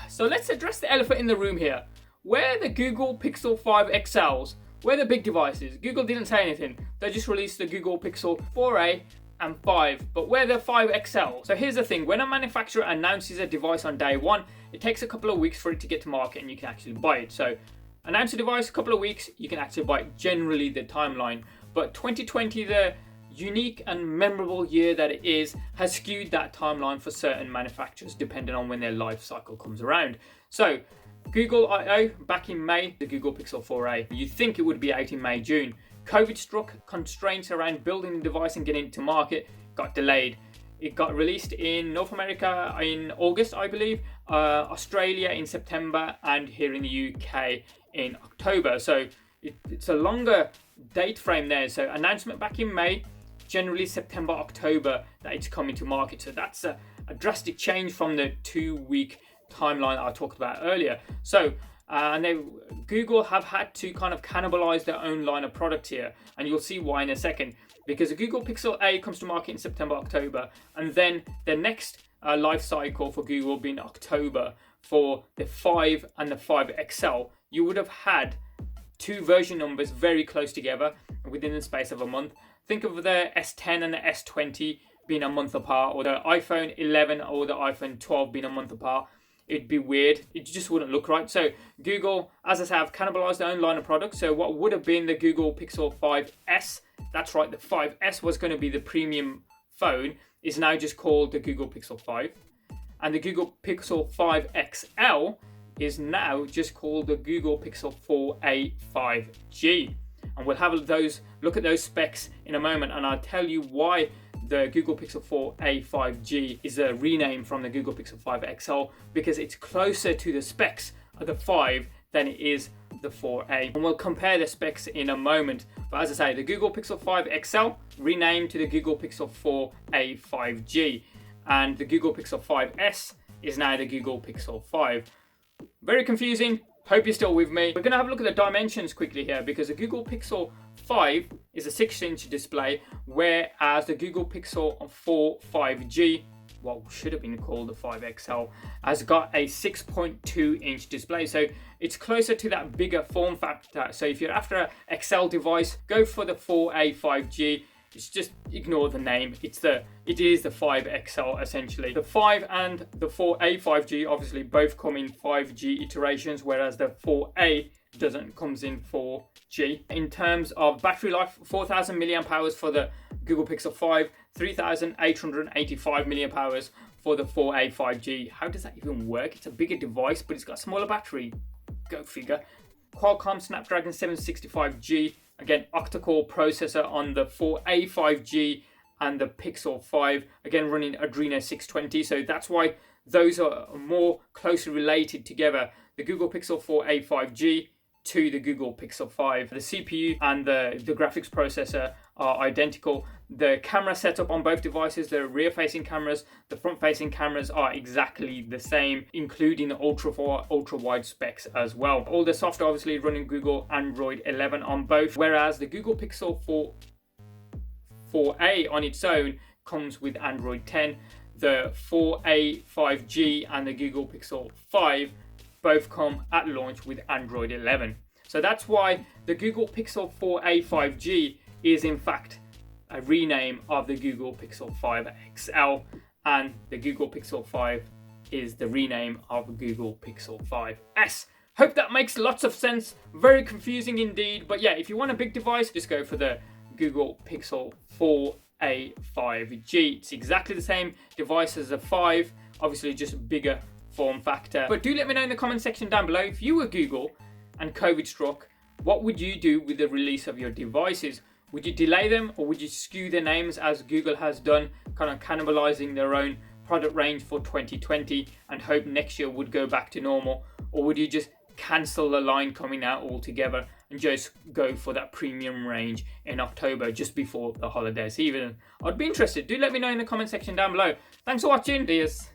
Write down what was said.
So let's address the elephant in the room here. Where the Google Pixel 5 XLs, where the big devices, Google didn't say anything. They just released the Google Pixel 4a and 5, but where the 5 XL. So here's the thing, when a manufacturer announces a device on day one, it takes a couple of weeks for it to get to market and you can actually buy it. So announce a device, a couple of weeks, you can actually buy it, generally the timeline. But 2020, the unique and memorable year that it is, has skewed that timeline for certain manufacturers depending on when their life cycle comes around. So Google I/O back in May, the Google Pixel 4a. You'd think it would be out in May, June. COVID struck, constraints around building the device and getting it to market got delayed. It got released in North America in August, I believe, Australia in September, and here in the UK in October. So it's a longer date frame there. So announcement back in May, generally September, October that it's coming to market. So that's a drastic change from the 2-week timeline that I talked about earlier. So Google have had to kind of cannibalize their own line of products here, and you'll see why in a second. Because the Google Pixel A comes to market in September, October, and then the next life cycle for Google being October for the 5 and the 5 XL. You would have had two version numbers very close together within the space of a month. Think of the S10 and the S20 being a month apart, or the iPhone 11 or the iPhone 12 being a month apart. It'd be weird. It just wouldn't look right. So Google, as I say, have cannibalized their own line of products. So what would have been the Google Pixel 5S, that's right, the 5S was going to be the premium phone, is now just called the Google Pixel 5. And the Google Pixel 5 XL is now just called the Google Pixel 4a 5G. And we'll have look at those specs in a moment, and I'll tell you why the Google Pixel 4a 5G is a rename from the Google Pixel 5 XL, because it's closer to the specs of the 5 than it is the 4a. And we'll compare the specs in a moment. But as I say, the Google Pixel 5 XL renamed to the Google Pixel 4a 5G, and the Google Pixel 5S is now the Google Pixel 5. Very confusing. Hope you're still with me. We're going to have a look at the dimensions quickly here, because the Google Pixel 5 is a 6-inch display, whereas the Google Pixel 4 5G, what should have been called the 5 XL, has got a 6.2-inch display. So it's closer to that bigger form factor. So if you're after an XL device, go for the 4a 5G. It's just ignore the name. It is the 5 XL essentially. The 5 and the 4a 5G obviously both come in 5G iterations, whereas the 4a comes in 4G. In terms of battery life, 4,000 milliamp hours for the Google Pixel 5, 3,885 milliamp hours for the 4a 5G. How does that even work? It's a bigger device, but it's got a smaller battery. Go figure. Qualcomm Snapdragon 765G. Again, octa-core processor on the 4a 5G and the Pixel 5. Again, running Adreno 620. So that's why those are more closely related together. The Google Pixel 4a 5G to the Google Pixel 5. The CPU and the graphics processor are identical. The camera setup on both devices, the rear-facing cameras, the front-facing cameras are exactly the same, including the ultra-wide specs as well. All the software obviously running Google Android 11 on both, whereas the Google Pixel 4a on its own comes with Android 10. The 4a 5G and the Google Pixel 5 both come at launch with Android 11. So that's why the Google Pixel 4a 5G is in fact a rename of the Google Pixel 5 XL, and the Google Pixel 5 is the rename of Google Pixel 5S. Hope that makes lots of sense. Very confusing indeed. But yeah, if you want a big device, just go for the Google Pixel 4a 5G. It's exactly the same device as the 5, obviously just bigger form factor. But do let me know in the comment section down below, if you were Google and COVID struck, what would you do with the release of your devices? Would you delay them, or would you skew their names as Google has done, kind of cannibalizing their own product range for 2020 and hope next year would go back to normal? Or would you just cancel the line coming out altogether and just go for that premium range in October just before the holiday season? I'd be interested. Do let me know in the comment section down below. Thanks for watching. Cheers.